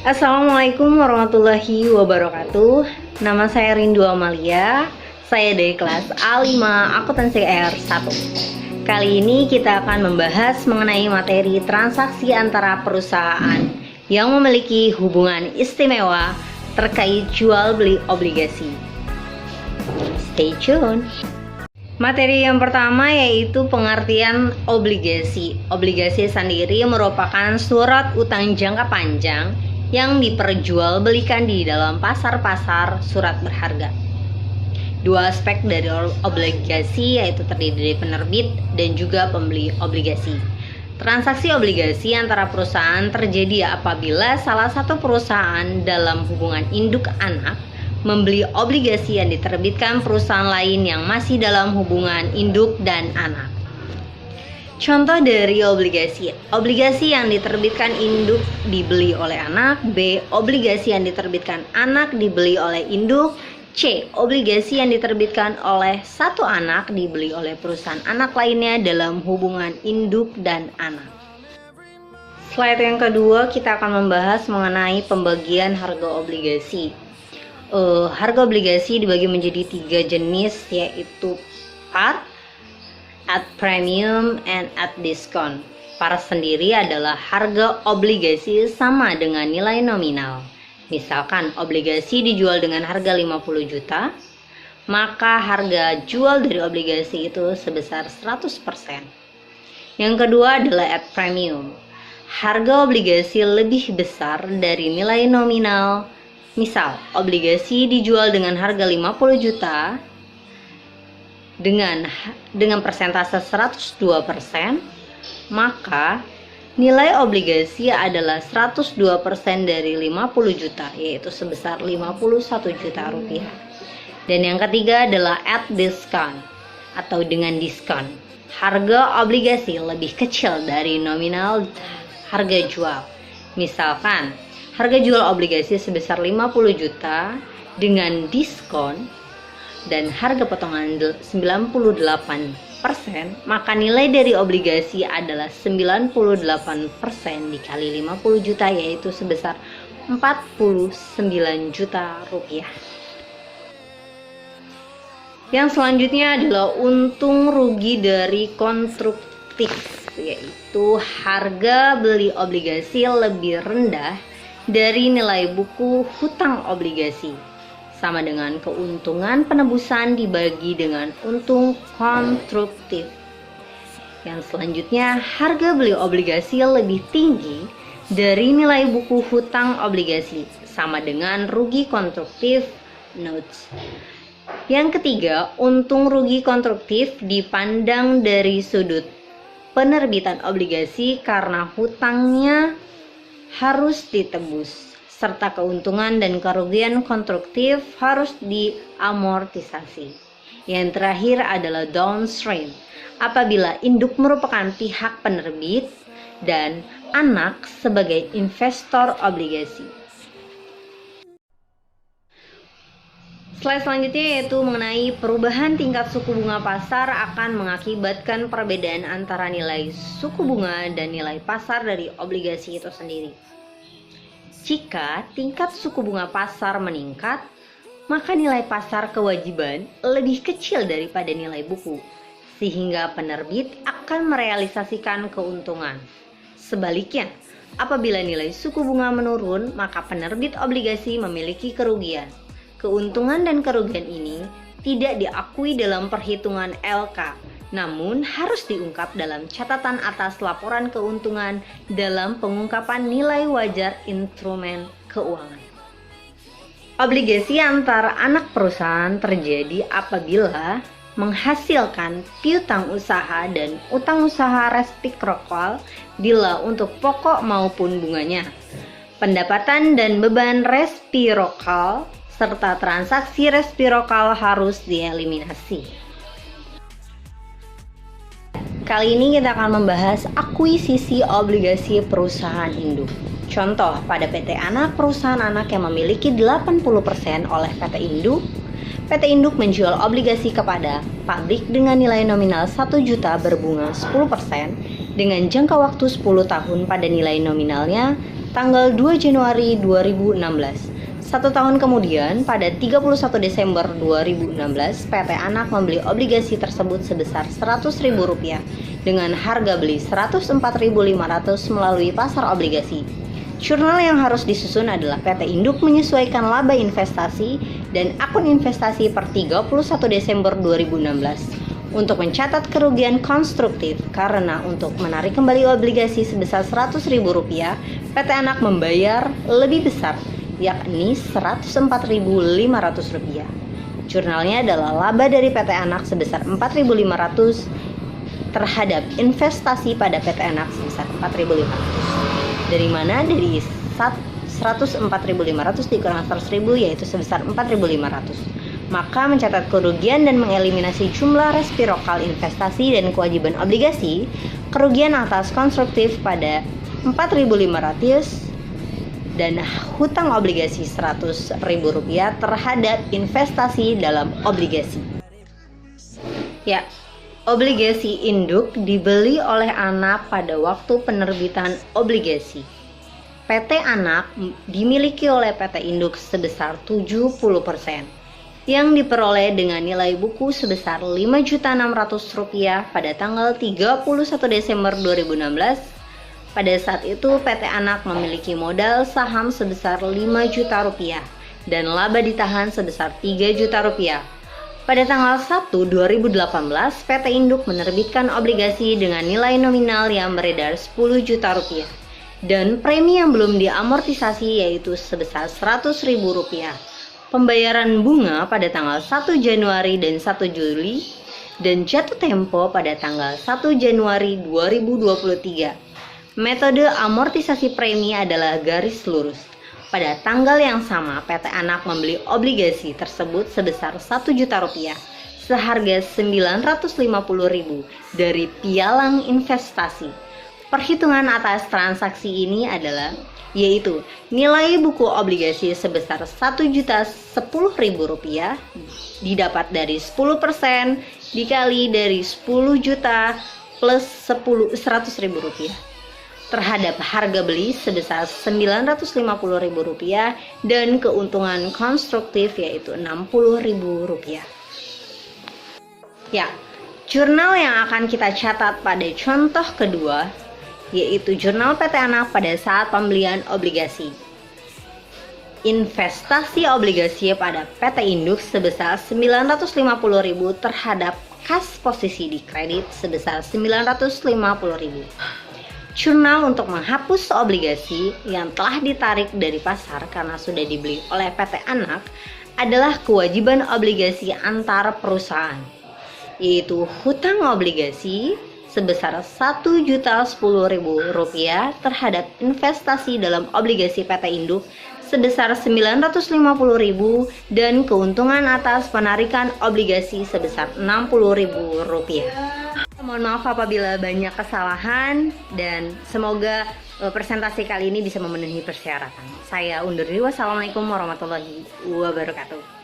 Assalamualaikum warahmatullahi wabarakatuh. Nama saya Rindu Amalia. Saya dari kelas A5 Akuntansi R1. Kali ini kita akan membahas mengenai materi transaksi antara perusahaan yang memiliki hubungan istimewa terkait jual beli obligasi. Stay tune. Materi yang pertama yaitu pengertian obligasi. Obligasi sendiri merupakan surat utang jangka panjang yang diperjualbelikan di dalam pasar-pasar surat berharga. Dua aspek dari obligasi yaitu terdiri dari penerbit dan juga pembeli obligasi. Transaksi obligasi antara perusahaan terjadi apabila salah satu perusahaan dalam hubungan induk anak membeli obligasi yang diterbitkan perusahaan lain yang masih dalam hubungan induk dan anak. Contoh dari obligasi. Obligasi yang diterbitkan induk dibeli oleh anak. B. Obligasi yang diterbitkan anak dibeli oleh induk. C. Obligasi yang diterbitkan oleh satu anak dibeli oleh perusahaan anak lainnya dalam hubungan induk dan anak. Slide yang kedua kita akan membahas mengenai pembagian harga obligasi. Harga obligasi dibagi menjadi 3 jenis, yaitu par, at premium, and at discount. Par sendiri adalah harga obligasi sama dengan nilai nominal. Misalkan obligasi dijual dengan harga 50 juta, maka harga jual dari obligasi itu sebesar 100%. Yang kedua adalah at premium. Harga obligasi lebih besar dari nilai nominal. Misal, obligasi dijual dengan harga 50 juta dengan persentase 102%, maka nilai obligasi adalah 102% dari 50 juta, yaitu sebesar 51 juta rupiah. Dan yang ketiga adalah at discount atau dengan diskon. Harga obligasi lebih kecil dari nominal harga jual. Misalkan, harga jual obligasi sebesar 50 juta dengan diskon dan harga potongan 98%, maka nilai dari obligasi adalah 98% dikali 50 juta, yaitu sebesar 49 juta rupiah. Yang selanjutnya adalah untung rugi dari konstruktif, yaitu harga beli obligasi lebih rendah dari nilai buku hutang obligasi, sama dengan keuntungan penebusan dibagi dengan untung konstruktif. Yang selanjutnya, harga beli obligasi lebih tinggi dari nilai buku hutang obligasi, sama dengan rugi konstruktif notes. Yang ketiga, untung rugi konstruktif dipandang dari sudut penerbitan obligasi karena hutangnya harus ditebus, serta keuntungan dan kerugian konstruktif harus diamortisasi. Yang terakhir adalah downstream, apabila induk merupakan pihak penerbit dan anak sebagai investor obligasi. Slide selanjutnya yaitu mengenai perubahan tingkat suku bunga pasar akan mengakibatkan perbedaan antara nilai suku bunga dan nilai pasar dari obligasi itu sendiri. Jika tingkat suku bunga pasar meningkat, maka nilai pasar kewajiban lebih kecil daripada nilai buku, sehingga penerbit akan merealisasikan keuntungan. Sebaliknya, apabila nilai suku bunga menurun, maka penerbit obligasi memiliki kerugian. Keuntungan dan kerugian ini tidak diakui dalam perhitungan LK, namun harus diungkap dalam catatan atas laporan keuntungan dalam pengungkapan nilai wajar instrumen keuangan. Obligasi antar anak perusahaan terjadi apabila menghasilkan piutang usaha dan utang usaha resiprokal bila untuk pokok maupun bunganya, pendapatan dan beban resiprokal serta transaksi resiprokal harus dieliminasi. Kali ini kita akan membahas akuisisi obligasi perusahaan induk. Contoh, pada PT Anak, perusahaan anak yang memiliki 80% oleh PT Induk. PT Induk menjual obligasi kepada pabrik dengan nilai nominal 1 juta berbunga 10% dengan jangka waktu 10 tahun pada nilai nominalnya tanggal 2 Januari 2016. 1 tahun kemudian, pada 31 Desember 2016, PT Anak membeli obligasi tersebut sebesar Rp100.000 dengan harga beli Rp104.500 melalui pasar obligasi. Jurnal yang harus disusun adalah PT Induk menyesuaikan laba investasi dan akun investasi per 31 Desember 2016 untuk mencatat kerugian konstruktif karena untuk menarik kembali obligasi sebesar Rp100.000, PT Anak membayar lebih besar, yakni Rp104.500. Jurnalnya adalah laba dari PT Anak sebesar Rp4.500 terhadap investasi pada PT Anak sebesar Rp4.500. Dari mana? Dari Rp104.500 dikurang Rp100.000 yaitu sebesar Rp4.500. Maka mencatat kerugian dan mengeliminasi jumlah resiprokal investasi dan kewajiban obligasi, kerugian atas konstruktif pada Rp4.500 dan hutang obligasi Rp100.000 terhadap investasi dalam obligasi. Ya, obligasi induk dibeli oleh Anak pada waktu penerbitan obligasi. PT Anak dimiliki oleh PT Induk sebesar 70%, yang diperoleh dengan nilai buku sebesar Rp5.600.000 pada tanggal 31 Desember 2016. Pada saat itu PT Anak memiliki modal saham sebesar Rp5 juta dan laba ditahan sebesar Rp3 juta. Pada tanggal 1 2018, PT Induk menerbitkan obligasi dengan nilai nominal yang beredar Rp10 juta dan premi yang belum diamortisasi yaitu sebesar Rp100.000. Pembayaran bunga pada tanggal 1 Januari dan 1 Juli dan jatuh tempo pada tanggal 1 Januari 2023. Metode amortisasi premi adalah garis lurus. Pada tanggal yang sama, PT Anak membeli obligasi tersebut sebesar Rp1 juta seharga Rp950.000 dari pialang investasi. Perhitungan atas transaksi ini adalah yaitu nilai buku obligasi sebesar Rp1.010.000 didapat dari 10% dikali dari 10 juta plus Rp100.000 terhadap harga beli sebesar Rp950.000 dan keuntungan konstruktif yaitu Rp60.000. Ya, jurnal yang akan kita catat pada contoh kedua yaitu jurnal PT Anak pada saat pembelian obligasi. Investasi obligasi pada PT Induk sebesar Rp950.000 terhadap kas posisi di kredit sebesar Rp950.000. Jurnal untuk menghapus obligasi yang telah ditarik dari pasar karena sudah dibeli oleh PT Anak adalah kewajiban obligasi antar perusahaan, yaitu hutang obligasi sebesar Rp1.010.000 terhadap investasi dalam obligasi PT Induk sebesar Rp950.000 dan keuntungan atas penarikan obligasi sebesar Rp60.000. Mohon maaf apabila banyak kesalahan dan semoga presentasi kali ini bisa memenuhi persyaratan. Saya undur diri. Wassalamualaikum warahmatullahi wabarakatuh.